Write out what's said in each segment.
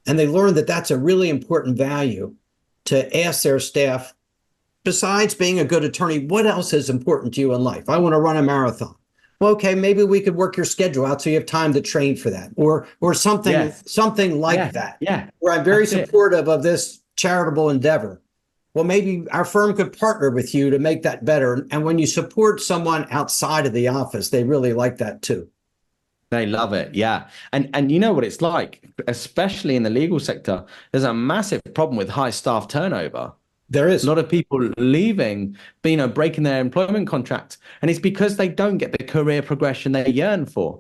And they learn that that's a really important value to ask their staff, besides being a good attorney, what else is important to you in life? I want to run a marathon. Well, okay, maybe we could work your schedule out so you have time to train for that, or something, something like that. Yeah. Where I'm very supportive of this charitable endeavor. Well, maybe our firm could partner with you to make that better. And when you support someone outside of the office, they really like that too. They love it. Yeah. And you know what it's like, especially in the legal sector, there's a massive problem with high staff turnover. There is a lot of people leaving, breaking their employment contract. And it's because they don't get the career progression they yearn for.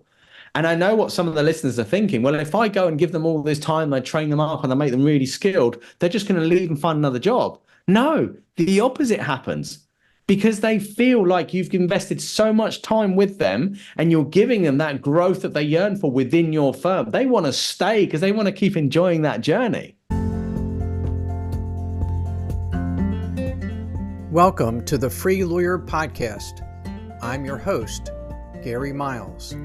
And I know what some of the listeners are thinking. Well, if I go and give them all this time, I train them up and I make them really skilled, they're just going to leave and find another job. No, the opposite happens. Because they feel like you've invested so much time with them and you're giving them that growth that they yearn for within your firm. They want to stay because they want to keep enjoying that journey. Welcome to the Free Lawyer Podcast. I'm your host, Gary Miles.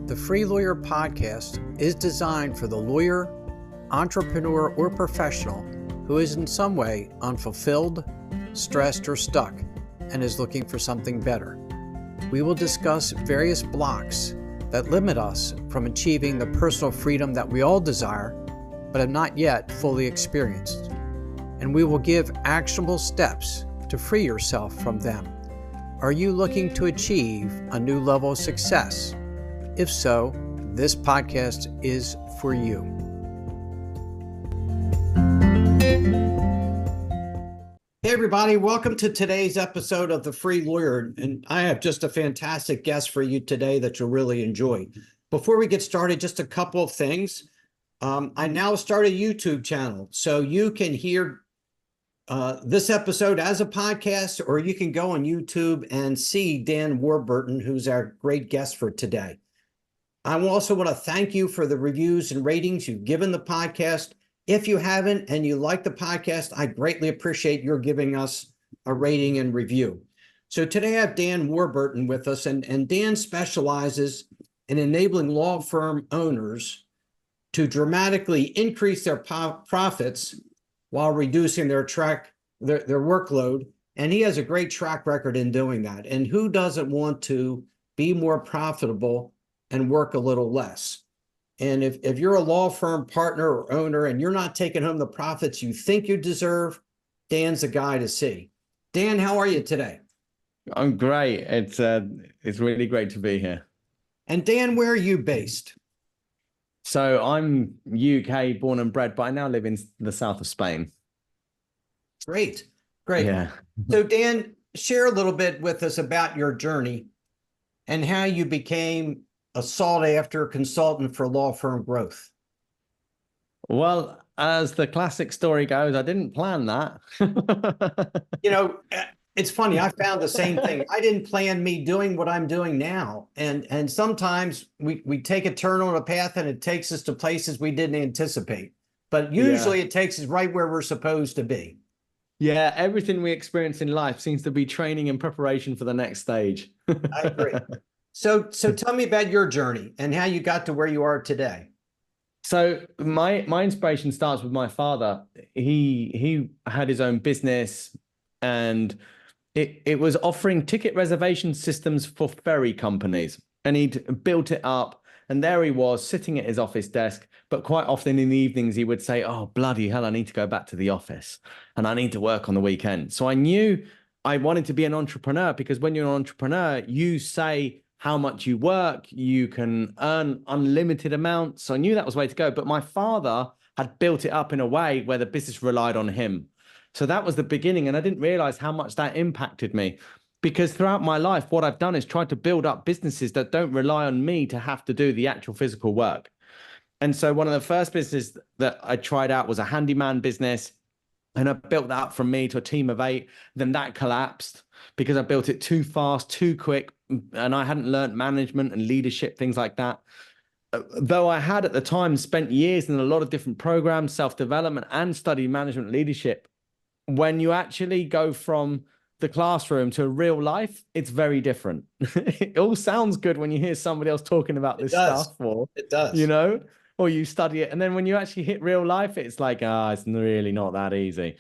The Free Lawyer Podcast is designed for the lawyer, entrepreneur, or professional who is in some way unfulfilled, stressed, or stuck, and is looking for something better. We will discuss various blocks that limit us from achieving the personal freedom that we all desire, but have not yet fully experienced. And we will give actionable steps to free yourself from them. Are you looking to achieve a new level of success? If so, this podcast is for you. Hey everybody, welcome to today's episode of The Free Lawyer. And I have just a fantastic guest for you today that you'll really enjoy. Before we get started, just a couple of things. I now start a YouTube channel, so you can hear this episode as a podcast, or you can go on YouTube and see Dan Warburton, who's our great guest for today. I also want to thank you for the reviews and ratings you've given the podcast. If you haven't and you like the podcast, I greatly appreciate your giving us a rating and review. So today I have Dan Warburton with us, and Dan specializes in enabling law firm owners to dramatically increase their profits while reducing their workload. And he has a great track record in doing that. And who doesn't want to be more profitable and work a little less? And if you're a law firm partner or owner and you're not taking home the profits you think you deserve, Dan's the guy to see. Dan, how are you today? I'm great. It's really great to be here. And Dan, where are you based? So I'm UK born and bred, but I now live in the south of Spain. Great. Yeah. So Dan, share a little bit with us about your journey and how you became a sought-after consultant for law firm growth. Well, as the classic story goes, I didn't plan that. It's funny. I found the same thing. I didn't plan me doing what I'm doing now. And sometimes we take a turn on a path and it takes us to places we didn't anticipate. But usually it takes us right where we're supposed to be. Yeah, everything we experience in life seems to be training and preparation for the next stage. I agree. So tell me about your journey and how you got to where you are today. So my inspiration starts with my father. He had his own business, and it was offering ticket reservation systems for ferry companies. And he'd built it up, and there he was sitting at his office desk. But quite often in the evenings, he would say, "Oh, bloody hell, I need to go back to the office and I need to work on the weekend." So I knew I wanted to be an entrepreneur, because when you're an entrepreneur, you say how much you work, you can earn unlimited amounts. So I knew that was the way to go. But my father had built it up in a way where the business relied on him. So that was the beginning. And I didn't realize how much that impacted me, because throughout my life, what I've done is tried to build up businesses that don't rely on me to have to do the actual physical work. And so one of the first businesses that I tried out was a handyman business. And I built that up from me to a team of 8. Then that collapsed because I built it too fast, too quick. And I hadn't learned management and leadership, things like that. Though I had at the time spent years in a lot of different programs, self-development, and studied management and leadership. When you actually go from the classroom to real life, it's very different. It all sounds good when you hear somebody else talking about this stuff. It does. or you study it. And then when you actually hit real life, it's like, it's really not that easy.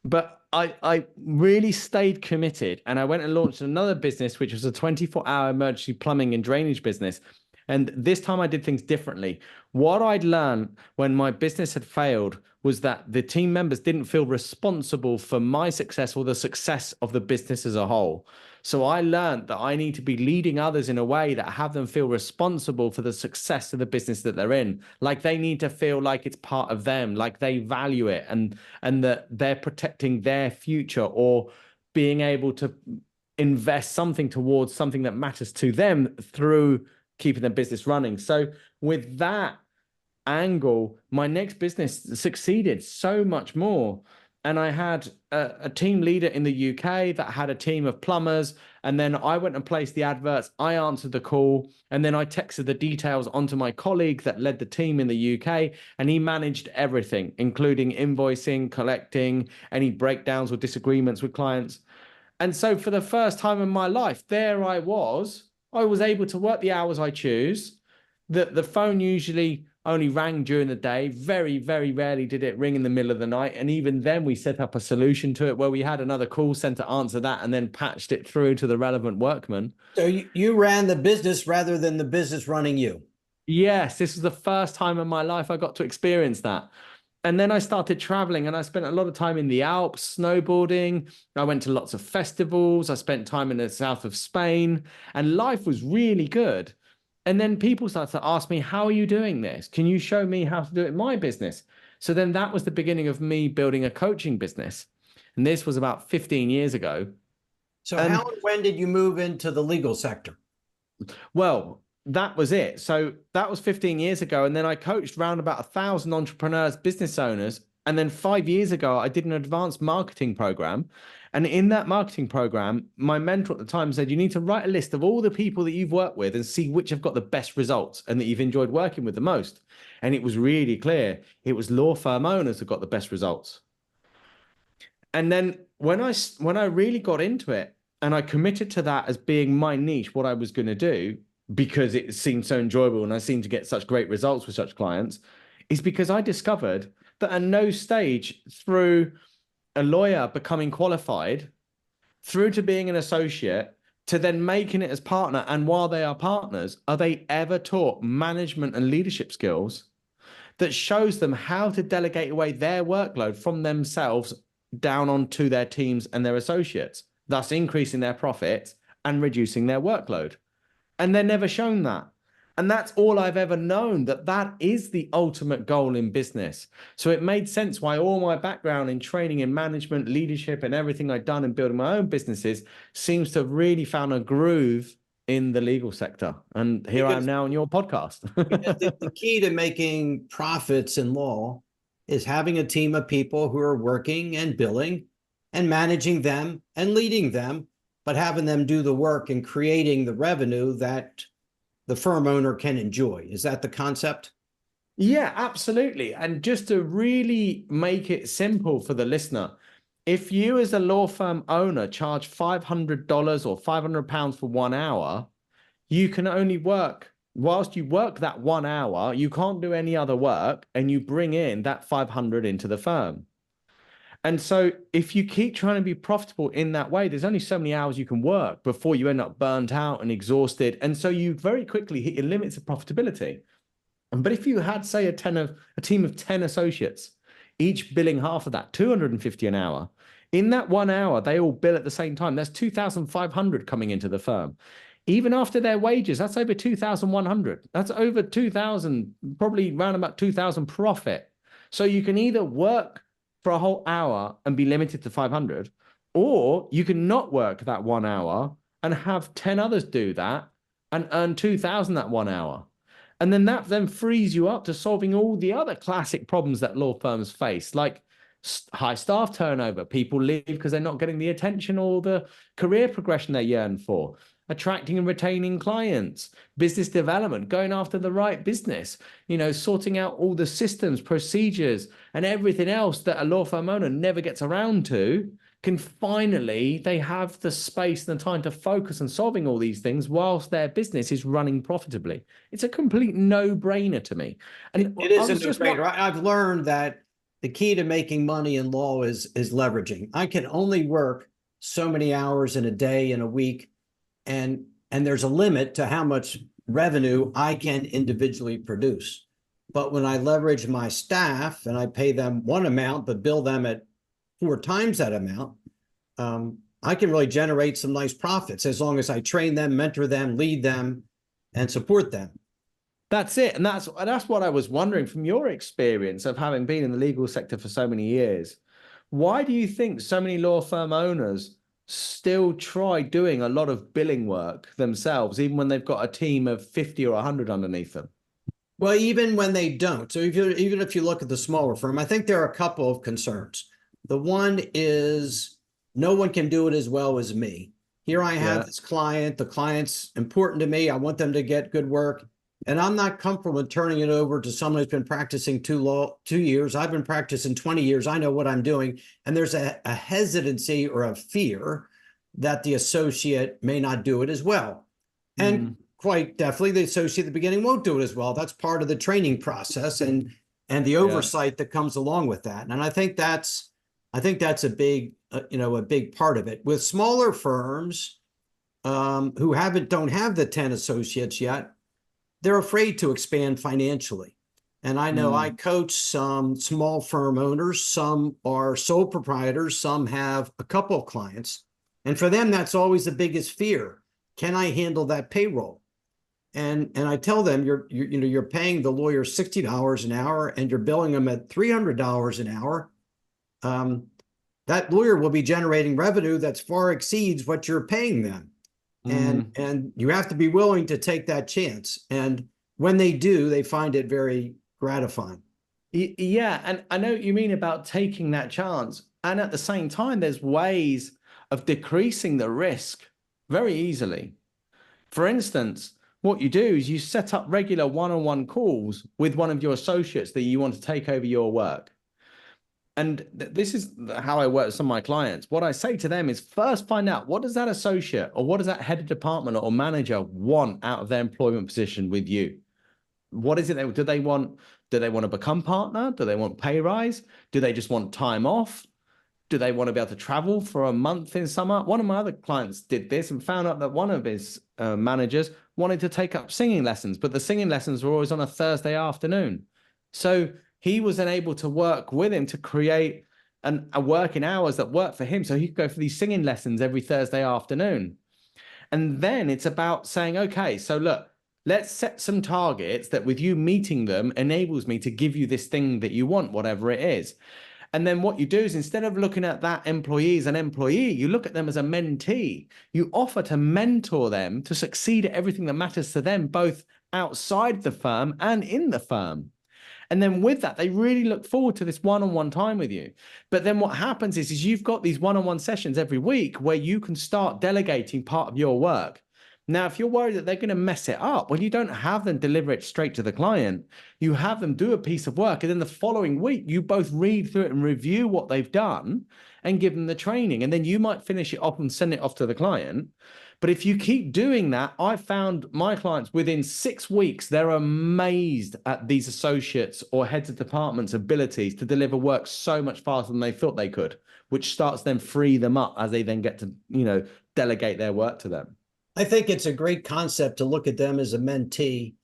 But I really stayed committed, and I went and launched another business, which was a 24-hour emergency plumbing and drainage business. And this time I did things differently. What I'd learned when my business had failed was that the team members didn't feel responsible for my success or the success of the business as a whole. So I learned that I need to be leading others in a way that have them feel responsible for the success of the business that they're in. Like they need to feel like it's part of them, like they value it, and that they're protecting their future or being able to invest something towards something that matters to them through keeping their business running. So with that angle, my next business succeeded so much more. And I had a team leader in the UK that had a team of plumbers. And then I went and placed the adverts. I answered the call. And then I texted the details onto my colleague that led the team in the UK. And he managed everything, including invoicing, collecting, any breakdowns or disagreements with clients. And so for the first time in my life, there I was able to work the hours I choose. The phone usually only rang during the day. Very, very rarely did it ring in the middle of the night. And even then we set up a solution to it where we had another call center answer that and then patched it through to the relevant workman. So you ran the business rather than the business running you. Yes, this was the first time in my life I got to experience that. And then I started traveling, and I spent a lot of time in the Alps, snowboarding. I went to lots of festivals. I spent time in the south of Spain, and life was really good. And then people started to ask me, how are you doing this? Can you show me how to do it in my business? So then that was the beginning of me building a coaching business. And this was about 15 years ago. So how and when did you move into the legal sector? Well, that was it. So that was 15 years ago. And then I coached around about 1,000 entrepreneurs, business owners. And then 5 years ago, I did an advanced marketing program. And in that marketing program, my mentor at the time said, you need to write a list of all the people that you've worked with and see which have got the best results and that you've enjoyed working with the most. And it was really clear. It was law firm owners that got the best results. And then when I really got into it and I committed to that as being my niche, what I was going to do, because it seemed so enjoyable and I seemed to get such great results with such clients, is because I discovered that at no stage through a lawyer becoming qualified, through to being an associate, to then making it as partner, and while they are partners, are they ever taught management and leadership skills that shows them how to delegate away their workload from themselves down onto their teams and their associates, thus increasing their profits and reducing their workload. And they're never shown that. And that's all I've ever known, that is the ultimate goal in business. So it made sense why all my background in training in management, leadership, and everything I've done in building my own businesses seems to have really found a groove in the legal sector. And here I am now on your podcast. The key to making profits in law is having a team of people who are working and billing and managing them and leading them, but having them do the work and creating the revenue that the firm owner can enjoy. Is that the concept? Yeah, absolutely. And just to really make it simple for the listener, if you as a law firm owner charge $500 or £500 for 1 hour, you can only work, whilst you work that 1 hour, you can't do any other work, and you bring in that 500 into the firm. And so if you keep trying to be profitable in that way, there's only so many hours you can work before you end up burnt out and exhausted. And so you very quickly hit your limits of profitability. But if you had, say, a team of 10 associates, each billing half of that, 250 an hour, in that 1 hour, they all bill at the same time. That's 2,500 coming into the firm. Even after their wages, that's over 2,100. That's over 2,000, probably around about 2,000 profit. So you can either work for a whole hour and be limited to 500, or you can not work that 1 hour and have 10 others do that and earn 2,000 that 1 hour. And then that then frees you up to solving all the other classic problems that law firms face, like high staff turnover. People leave because they're not getting the attention or the career progression they yearn for. Attracting and retaining clients, business development, going after the right business, sorting out all the systems, procedures, and everything else that a law firm owner never gets around to can finally, they have the space and the time to focus on solving all these things whilst their business is running profitably. It's a complete no-brainer to me. And It is a no-brainer. I've learned that the key to making money in law is leveraging. I can only work so many hours in a day, in a week, and there's a limit to how much revenue I can individually produce. But when I leverage my staff and I pay them one amount, but bill them at 4 times that amount, I can really generate some nice profits as long as I train them, mentor them, lead them, and support them. That's it. And that's what I was wondering from your experience of having been in the legal sector for so many years. Why do you think so many law firm owners still try doing a lot of billing work themselves, even when they've got a team of 50 or 100 underneath them? Well, even when they don't. So even if you look at the smaller firm, I think there are a couple of concerns. The one is no one can do it as well as me. Here I have this client. The client's important to me. I want them to get good work. And I'm not comfortable with turning it over to someone who's been practicing 2 years. I've been practicing 20 years. I know what I'm doing. And there's a hesitancy or a fear that the associate may not do it as well. And quite definitely, the associate at the beginning won't do it as well. That's part of the training process and the oversight that comes along with that. And I think that's a big, a big part of it. With smaller firms who don't have the 10 associates yet, they're afraid to expand financially. And I know I coach some small firm owners. Some are sole proprietors. Some have a couple of clients. And for them, that's always the biggest fear. Can I handle that payroll? And I tell them, you're paying the lawyer $60 an hour and you're billing them at $300 an hour. That lawyer will be generating revenue that far exceeds what you're paying them. And you have to be willing to take that chance. And when they do, they find it very gratifying. Yeah. And I know what you mean about taking that chance. And at the same time, there's ways of decreasing the risk very easily. For instance, what you do is you set up regular one-on-one calls with one of your associates that you want to take over your work. And this is how I work with some of my clients. What I say to them is first find out, what does that associate or what does that head of department or manager want out of their employment position with you? What is it? Do they want to become partner? Do they want pay rise? Do they just want time off? Do they want to be able to travel for a month in summer? One of my other clients did this and found out that one of his managers wanted to take up singing lessons, but the singing lessons were always on a Thursday afternoon. So he was then able to work with him to create a working hours that work for him. So he could go for these singing lessons every Thursday afternoon. And then it's about saying, okay, so look, let's set some targets that with you meeting them enables me to give you this thing that you want, whatever it is. And then what you do is instead of looking at that employee as an employee, you look at them as a mentee. You offer to mentor them to succeed at everything that matters to them, both outside the firm and in the firm. And then with that, they really look forward to this one-on-one time with you. But then what happens is you've got these one-on-one sessions every week where you can start delegating part of your work. Now, if you're worried that they're going to mess it up, well, you don't have them deliver it straight to the client. You have them do a piece of work. And then the following week, you both read through it and review what they've done and give them the training. And then you might finish it off and send it off to the client. But if you keep doing that, I found my clients within 6 weeks, they're amazed at these associates or heads of departments' abilities to deliver work so much faster than they thought they could, which starts then free them up as they then get to, delegate their work to them. I think it's a great concept to look at them as a mentee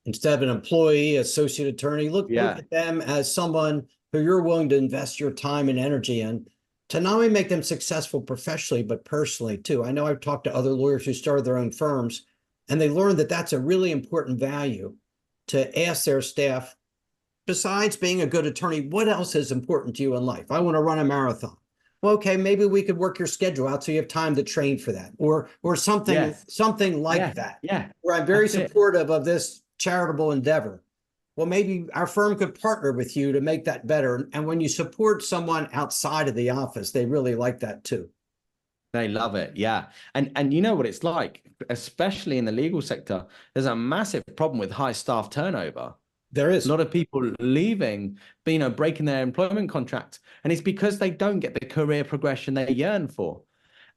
instead of an employee, associate attorney. Look at them as someone who you're willing to invest your time and energy in to not only make them successful professionally, but personally too. I know I've talked to other lawyers who started their own firms, and they learned that that's a really important value to ask their staff, besides being a good attorney, what else is important to you in life? I want to run a marathon. Well, okay, maybe we could work your schedule out so you have time to train for that, or something like that. Yeah. Where I'm very supportive of this charitable endeavor. Well, maybe our firm could partner with you to make that better. And when you support someone outside of the office, they really like that too. They love it. Yeah. And you know what it's like, especially in the legal sector, there's a massive problem with high staff turnover. There is A lot of people leaving, breaking their employment contract. And it's because they don't get the career progression they yearn for.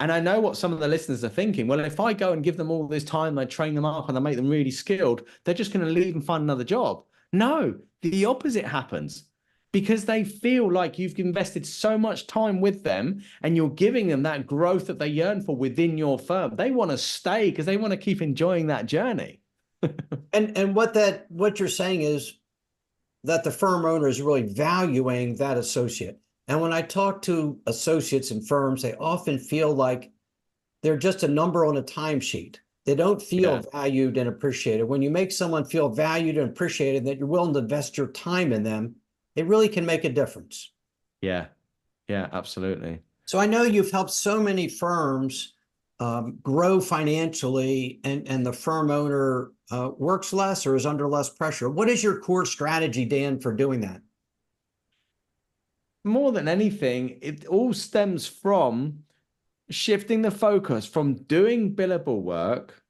And I know what some of the listeners are thinking. Well, if I go and give them all this time, I train them up and I make them really skilled, they're just going to leave and find another job. No, the opposite happens, because they feel like you've invested so much time with them and you're giving them that growth that they yearn for within your firm. They want to stay because they want to keep enjoying that journey. And what you're saying is that the firm owner is really valuing that associate. And when I talk to associates in firms, they often feel like they're just a number on a timesheet. They don't feel valued and appreciated. When you make someone feel valued and appreciated, that you're willing to invest your time in them, it really can make a difference. Yeah, absolutely. So I know you've helped so many firms grow financially, and the firm owner works less or is under less pressure. What is your core strategy, Dan, for doing that? More than anything, it all stems from shifting the focus from doing billable work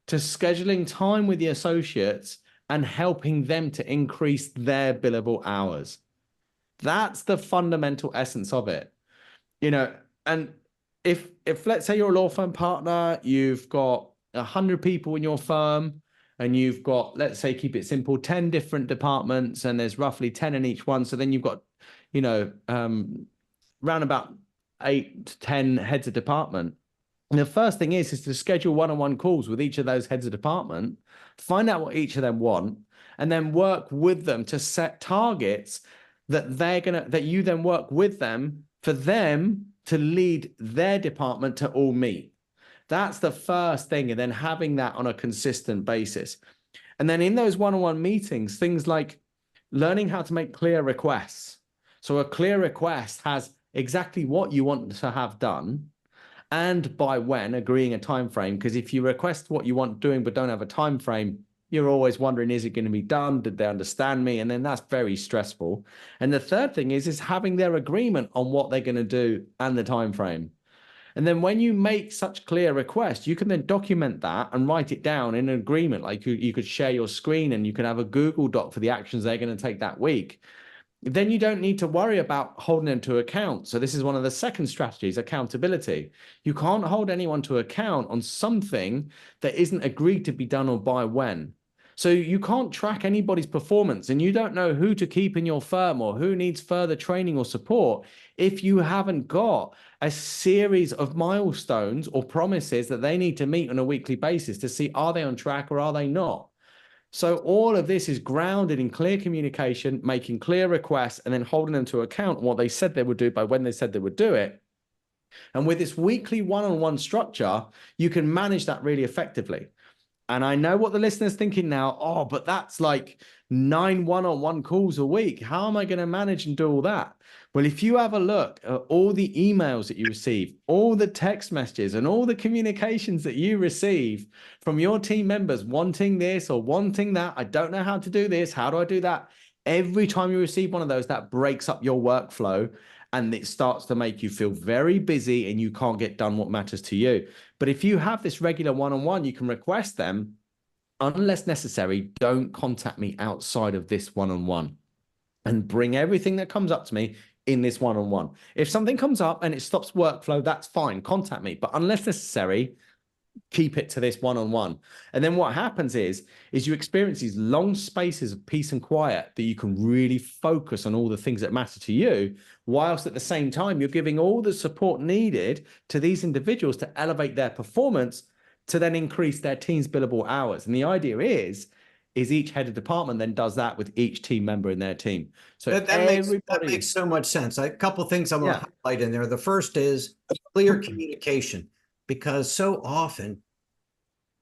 to scheduling time with the associates and helping them to increase their billable hours. That's the fundamental essence of it. And if let's say you're a law firm partner, you've got 100 people in your firm, and you've got, let's say, keep it simple, 10 different departments, and there's roughly 10 in each one. So then you've got, round about 8 to 10 heads of department. And the first thing is to schedule one-on-one calls with each of those heads of department, find out what each of them want, and then work with them to set targets that you then work with them for them to lead their department to all meet. That's the first thing. And then having that on a consistent basis. And then in those one-on-one meetings, things like learning how to make clear requests. So a clear request has exactly what you want to have done and by when, agreeing a time frame. Because if you request what you want doing but don't have a time frame, you're always wondering, is it going to be done? Did they understand me? And then that's very stressful. And the third thing is having their agreement on what they're going to do and the time frame. And then when you make such clear requests, you can then document that and write it down in an agreement. Like you could share your screen and you can have a Google Doc for the actions they're going to take that week. Then you don't need to worry about holding them to account. So this is one of the second strategies, accountability. You can't hold anyone to account on something that isn't agreed to be done or by when. So you can't track anybody's performance, and you don't know who to keep in your firm or who needs further training or support if you haven't got a series of milestones or promises that they need to meet on a weekly basis to see, are they on track or are they not? So all of this is grounded in clear communication, making clear requests, and then holding them to account on what they said they would do by when they said they would do it. And with this weekly one-on-one structure, you can manage that really effectively. And I know what the listener's thinking now, oh, but that's like 9 one-on-one calls a week. How am I going to manage and do all that? Well, if you have a look at all the emails that you receive, all the text messages and all the communications that you receive from your team members wanting this or wanting that, I don't know how to do this, how do I do that? Every time you receive one of those, that breaks up your workflow and it starts to make you feel very busy and you can't get done what matters to you. But if you have this regular one-on-one, you can request them. Unless necessary, don't contact me outside of this one-on-one, and bring everything that comes up to me in this one-on-one. If something comes up and it stops workflow, that's fine, contact me. But unless necessary, keep it to this one-on-one. And then what happens is you experience these long spaces of peace and quiet that you can really focus on all the things that matter to you, whilst at the same time, you're giving all the support needed to these individuals to elevate their performance to then increase their team's billable hours. And the idea is each head of department then does that with each team member in their team. So that makes so much sense. A couple of things I'm going to highlight in there. The first is clear communication, because so often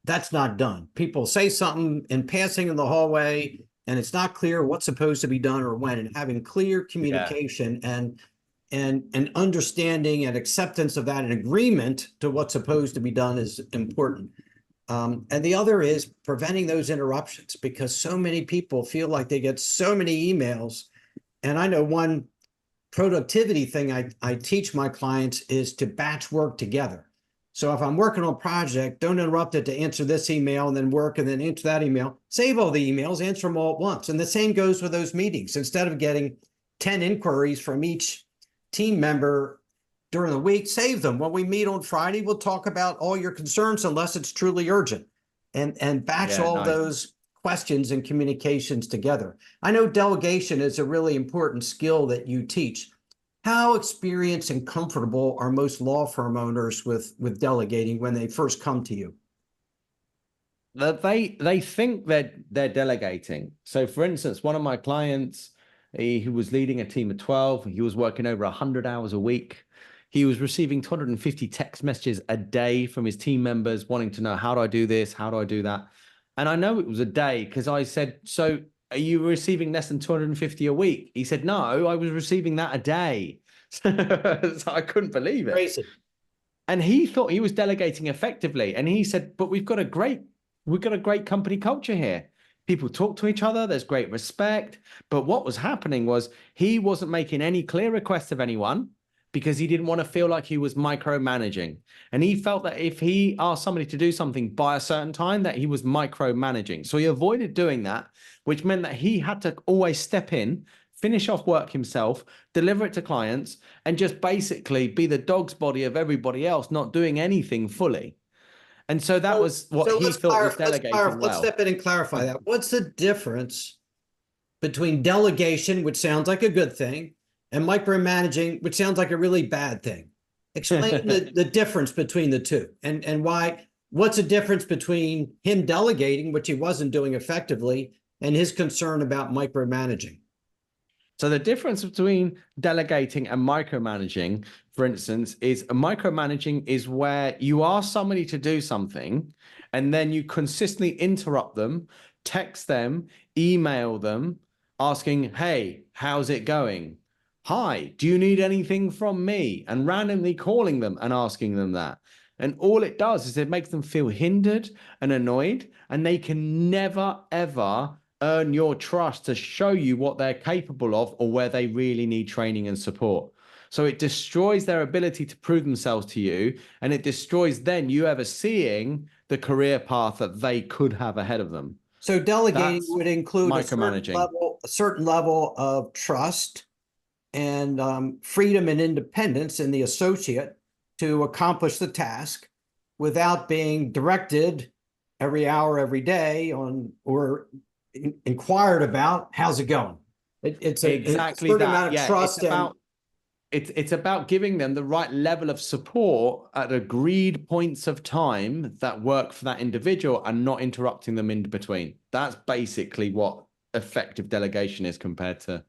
that's not done. People say something in passing in the hallway, and it's not clear what's supposed to be done or when. And having clear communication and understanding and acceptance of that and agreement to what's supposed to be done is important. And the other is preventing those interruptions, because so many people feel like they get so many emails. And I know one productivity thing I teach my clients is to batch work together. So if I'm working on a project, don't interrupt it to answer this email and then work and then answer that email. Save all the emails, answer them all at once. And the same goes with those meetings. Instead of getting 10 inquiries from each team member during the week, save them. When we meet on Friday, we'll talk about all your concerns unless it's truly urgent, and batch all those questions and communications together. I know delegation is a really important skill that you teach. How experienced and comfortable are most law firm owners with delegating when they first come to you? They think they're delegating. So for instance, one of my clients, he was leading a team of 12. He was working over 100 hours a week. He was receiving 250 text messages a day from his team members wanting to know, how do I do this? How do I do that? And I know it was a day because I said, so are you receiving less than 250 a week? He said, no, I was receiving that a day. So I couldn't believe it. Crazy. And he thought he was delegating effectively. And he said, but we've got a great company culture here. People talk to each other. There's great respect. But what was happening was he wasn't making any clear requests of anyone because he didn't want to feel like he was micromanaging. And he felt that if he asked somebody to do something by a certain time, that he was micromanaging. So he avoided doing that, which meant that he had to always step in, finish off work himself, deliver it to clients, and just basically be the dog's body of everybody else, not doing anything fully. And so that was what he thought was delegating. Let's step in and clarify that. What's the difference between delegation, which sounds like a good thing, and micromanaging, which sounds like a really bad thing? Explain the difference between the two, and why. What's the difference between him delegating, which he wasn't doing effectively, and his concern about micromanaging? So the difference between delegating and micromanaging, for instance, is micromanaging is where you ask somebody to do something and then you consistently interrupt them, text them, email them, asking, hey, how's it going? Hi, do you need anything from me? And randomly calling them and asking them that. And all it does is it makes them feel hindered and annoyed, and they can never, ever earn your trust to show you what they're capable of or where they really need training and support. So it destroys their ability to prove themselves to you, and it destroys then you ever seeing the career path that they could have ahead of them. So delegating would include micromanaging. a certain level of trust and freedom and independence in the associate to accomplish the task without being directed every hour, every day on, or inquired about, how's it going? It's exactly a certain amount of trust. It's about giving them the right level of support at agreed points of time that work for that individual and not interrupting them in between. That's basically what effective delegation is compared to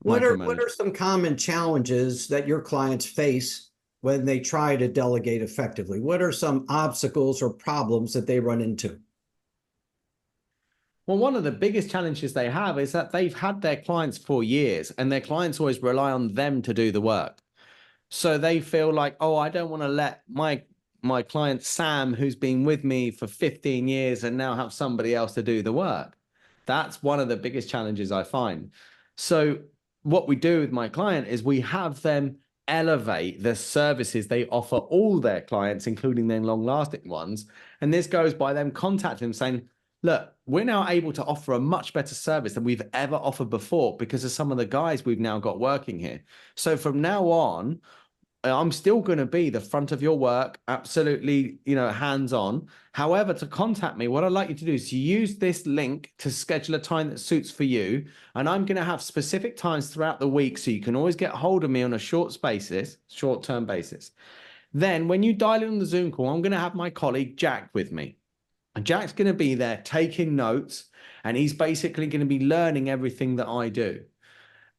micromanaging. What are some common challenges that your clients face when they try to delegate effectively? What are some obstacles or problems that they run into? Well, one of the biggest challenges they have is that they've had their clients for years and their clients always rely on them to do the work. So they feel like, oh, I don't want to let my client Sam, who's been with me for 15 years and now have somebody else to do the work. That's one of the biggest challenges I find. So what we do with my client is we have them elevate the services they offer all their clients, including their long-lasting ones. And this goes by them contacting them saying, look, we're now able to offer a much better service than we've ever offered before because of some of the guys we've now got working here. So from now on, I'm still going to be the front of your work, absolutely, hands-on. However, to contact me, what I'd like you to do is to use this link to schedule a time that suits for you. And I'm going to have specific times throughout the week so you can always get hold of me on a short-term basis. Then when you dial in on the Zoom call, I'm going to have my colleague Jack with me. And Jack's going to be there taking notes, and he's basically going to be learning everything that I do.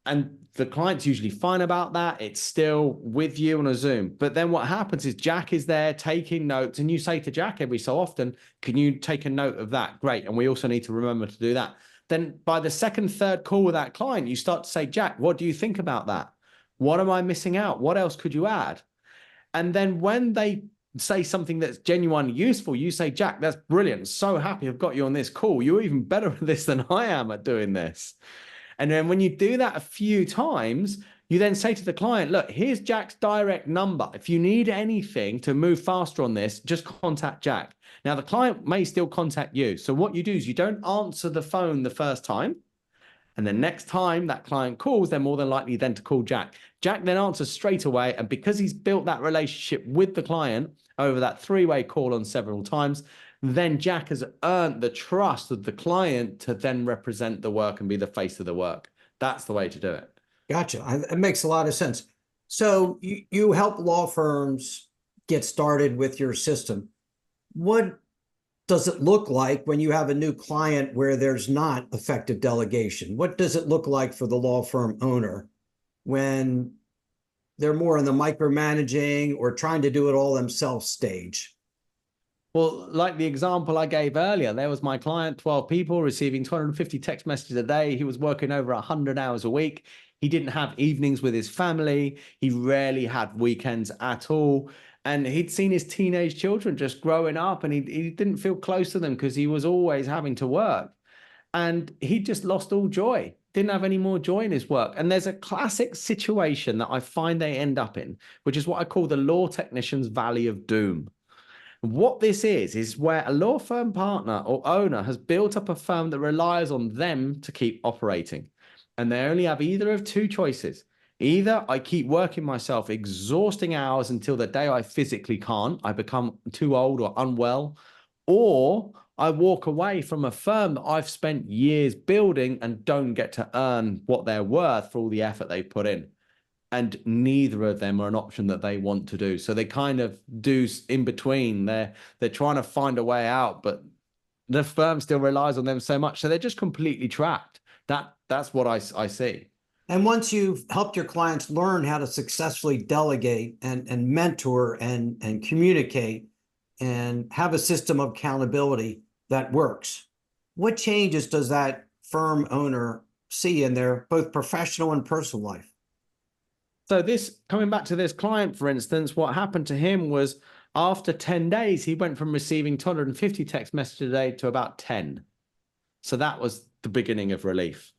And the client's usually fine about that. It's still with you on a Zoom. But then what happens is Jack is there taking notes, and you say to Jack every so often, can you take a note of that? Great. And we also need to remember to do that. Then by the second, third call with that client, you start to say, Jack, what do you think about that? What am I missing out? What else could you add? And then when they say something that's genuinely useful, you say, Jack, that's brilliant. So happy I've got you on this call. You're even better at this than I am at doing this. And then when you do that a few times, You then say to the client, look, here's Jack's direct number. If you need anything to move faster on this, just contact Jack. Now, the client may still contact you. So what you do is you don't answer the phone the first time. And the next time that client calls, they're more than likely then to call Jack. Jack then answers straight away. And because he's built that relationship with the client over that three-way call on several times, then Jack has earned the trust of the client to then represent the work and be the face of the work. That's the way to do it. Gotcha. It makes a lot of sense. So you help law firms get started with your system. What does it look like when you have a new client where there's not effective delegation? What does it look like for the law firm owner when they're more in the micromanaging or trying to do it all themselves stage? Well, like the example I gave earlier, there was my client, 12 people receiving 250 text messages a day. He was working over 100 hours a week. He didn't have evenings with his family. He rarely had weekends at all. And he'd seen his teenage children just growing up, and he didn't feel close to them because he was always having to work. And he just lost all joy, didn't have any more joy in his work. And there's a classic situation that I find they end up in, which is what I call the law technician's valley of doom. What this is where a law firm partner or owner has built up a firm that relies on them to keep operating. And they only have either of two choices. Either I keep working myself exhausting hours until the day I physically can't, I become too old or unwell, or I walk away from a firm that I've spent years building and don't get to earn what they're worth for all the effort they put in. And neither of them are an option that they want to do. So they kind of do in between. They're trying to find a way out, but the firm still relies on them so much. So they're just completely trapped. That's what I see. And once you've helped your clients learn how to successfully delegate and mentor and communicate and have a system of accountability that works, what changes does that firm owner see in their both professional and personal life? So coming back to this client, for instance, what happened to him was after 10 days, he went from receiving 250 text messages a day to about 10. So that was the beginning of relief.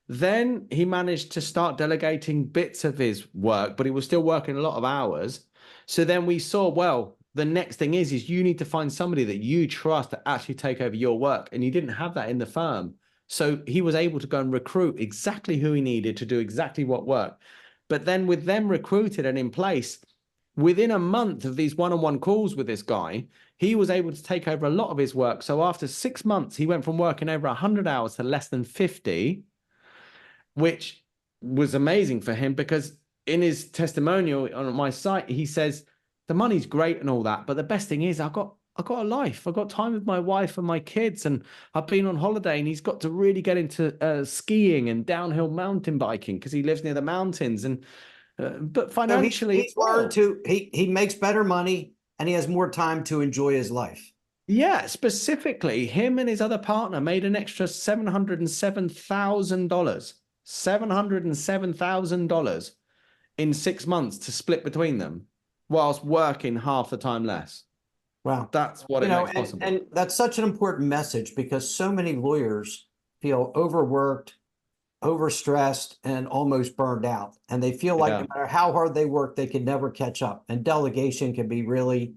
Then he managed to start delegating bits of his work, but he was still working a lot of hours. So then we saw, well, the next thing is you need to find somebody that you trust to actually take over your work. And you didn't have that in the firm. So he was able to go and recruit exactly who he needed to do exactly what worked. But then with them recruited and in place, within a month of these one-on-one calls with this guy, he was able to take over a lot of his work. So after 6 months, he went from working over 100 hours to less than 50, which was amazing for him because in his testimonial on my site, he says, the money's great and all that, but the best thing is I've got a life. I've got time with my wife and my kids, and I've been on holiday, and he's got to really get into skiing and downhill mountain biking because he lives near the mountains. And but financially, he's learned to he makes better money and he has more time to enjoy his life. Yeah, specifically, him and his other partner made an extra $707,000. $707,000 in 6 months to split between them, whilst working half the time less. Wow. That's what it makes possible. And that's such an important message because so many lawyers feel overworked, overstressed, and almost burned out. And they feel like no matter how hard they work, they can never catch up. And delegation can be really,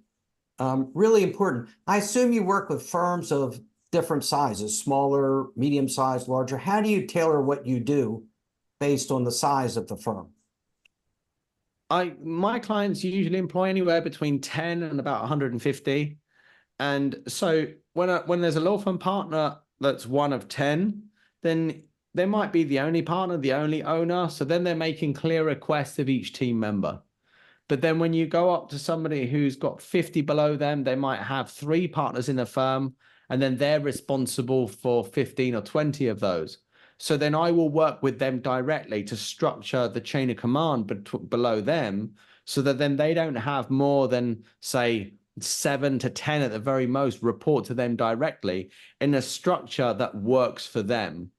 really important. I assume you work with firms of different sizes, smaller, medium-sized, larger. How do you tailor what you do based on the size of the firm? My clients usually employ anywhere between 10 and about 150. And so when there's a law firm partner that's one of 10, then they might be the only partner, the only owner. So then they're making clear requests of each team member. But then when you go up to somebody who's got 50 below them, they might have 3 partners in the firm, and then they're responsible for 15 or 20 of those. So then I will work with them directly to structure the chain of command below them so that then they don't have more than, say, 7 to 10 at the very most report to them directly in a structure that works for them.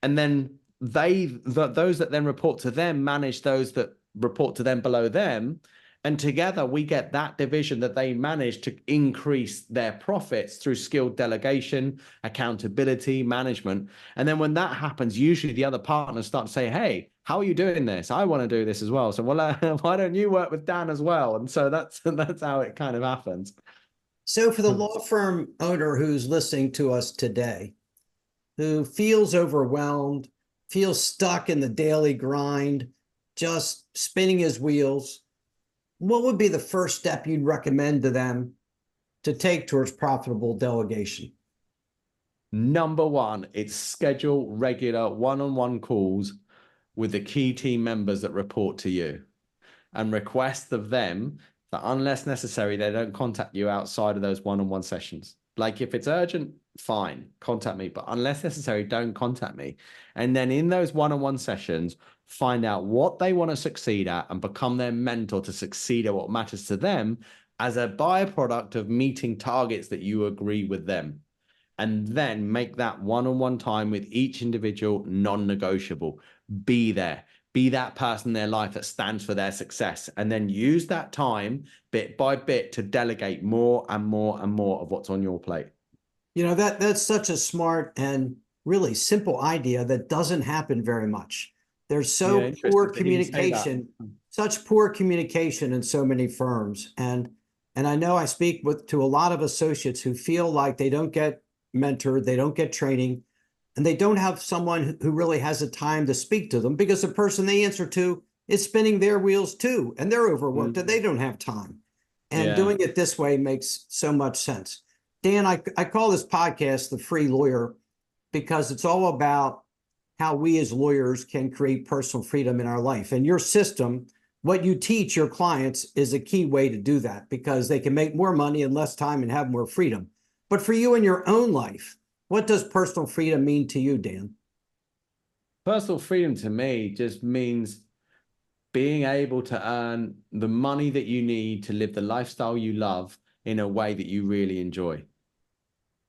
And then those that then report to them manage those that report to them below them. And together we get that division that they manage to increase their profits through skilled delegation, accountability, management. And then when that happens, usually the other partners start to say, hey, how are you doing this? I want to do this as well. So, well, why don't you work with Dan as well? And so that's how it kind of happens. So for the law firm owner who's listening to us today, who feels overwhelmed, feels stuck in the daily grind, just spinning his wheels, what would be the first step you'd recommend to them to take towards profitable delegation? Number one, it's schedule regular one-on-one calls with the key team members that report to you, and request of them that unless necessary, they don't contact you outside of those one-on-one sessions. Like if it's urgent, fine, contact me, but unless necessary, don't contact me. And then in those one-on-one sessions, find out what they want to succeed at and become their mentor to succeed at what matters to them as a byproduct of meeting targets that you agree with them. And then make that one-on-one time with each individual non-negotiable. Be there. Be that person in their life that stands for their success. And then use that time bit by bit to delegate more and more and more of what's on your plate. You know, that's such a smart and really simple idea that doesn't happen very much. There's so poor communication, such poor communication in so many firms. And I know I speak to a lot of associates who feel like they don't get mentored, they don't get training, and they don't have someone who really has the time to speak to them because the person they answer to is spinning their wheels too, and they're overworked and they don't have time. And doing it this way makes so much sense. Dan, I call this podcast The Free Lawyer because it's all about how we as lawyers can create personal freedom in our life. And your system, what you teach your clients, is a key way to do that because they can make more money in less time and have more freedom. But for you in your own life, what does personal freedom mean to you, Dan? Personal freedom to me just means being able to earn the money that you need to live the lifestyle you love in a way that you really enjoy.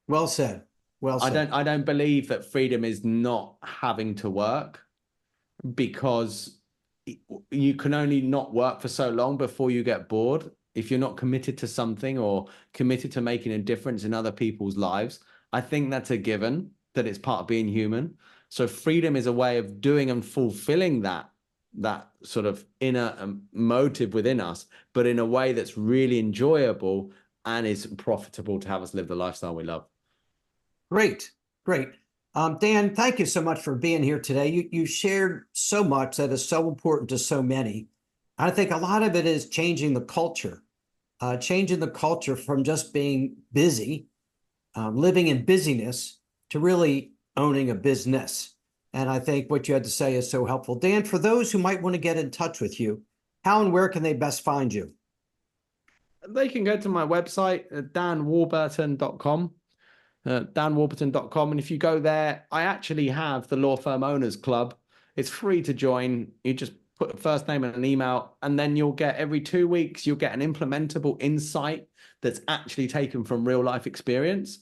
Well said. Well said. I don't believe that freedom is not having to work, because you can only not work for so long before you get bored. If you're not committed to something or committed to making a difference in other people's lives, I think that's a given, that it's part of being human. So freedom is a way of doing and fulfilling that sort of inner motive within us, but in a way that's really enjoyable and is profitable to have us live the lifestyle we love. Great. Dan, thank you so much for being here today. You shared so much that is so important to so many. I think a lot of it is changing the culture from just being busy, living in busyness, to really owning a business. And I think what you had to say is so helpful. Dan, for those who might want to get in touch with you, how and where can they best find you? They can go to my website, danwarburton.com. danwarburton.com. And if you go there, I actually have the Law Firm Owners Club. It's free to join. You just put a first name and an email, and then you'll get every 2 weeks, you'll get an implementable insight that's actually taken from real life experience.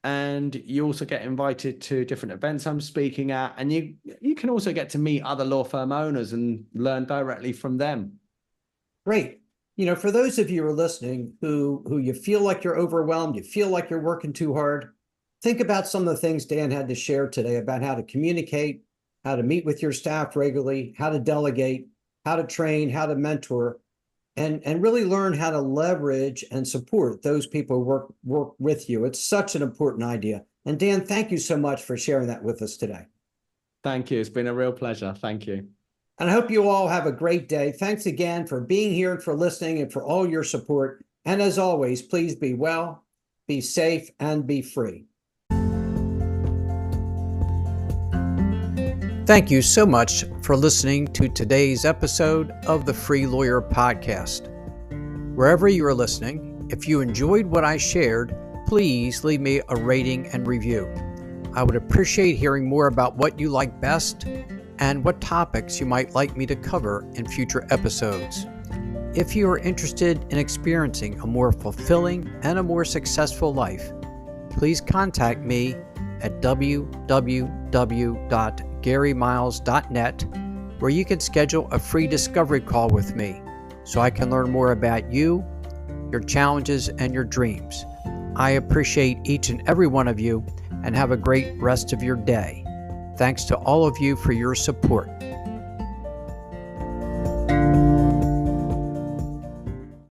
And you also get invited to different events I'm speaking at. And you can also get to meet other law firm owners and learn directly from them. Great. You know, for those of you who are listening who you feel like you're overwhelmed, you feel like you're working too hard, think about some of the things Dan had to share today about how to communicate, how to meet with your staff regularly, how to delegate, how to train, how to mentor, and really learn how to leverage and support those people who work with you. It's such an important idea. And Dan, thank you so much for sharing that with us today. Thank you. It's been a real pleasure. Thank you. And I hope you all have a great day. Thanks again for being here and for listening and for all your support. And as always, please be well, be safe, and be free. Thank you so much for listening to today's episode of the Free Lawyer Podcast. Wherever you are listening, if you enjoyed what I shared, please leave me a rating and review. I would appreciate hearing more about what you like best and what topics you might like me to cover in future episodes. If you are interested in experiencing a more fulfilling and a more successful life, please contact me at www.garymiles.net, where you can schedule a free discovery call with me so I can learn more about you, your challenges, and your dreams. I appreciate each and every one of you, and have a great rest of your day. Thanks to all of you for your support.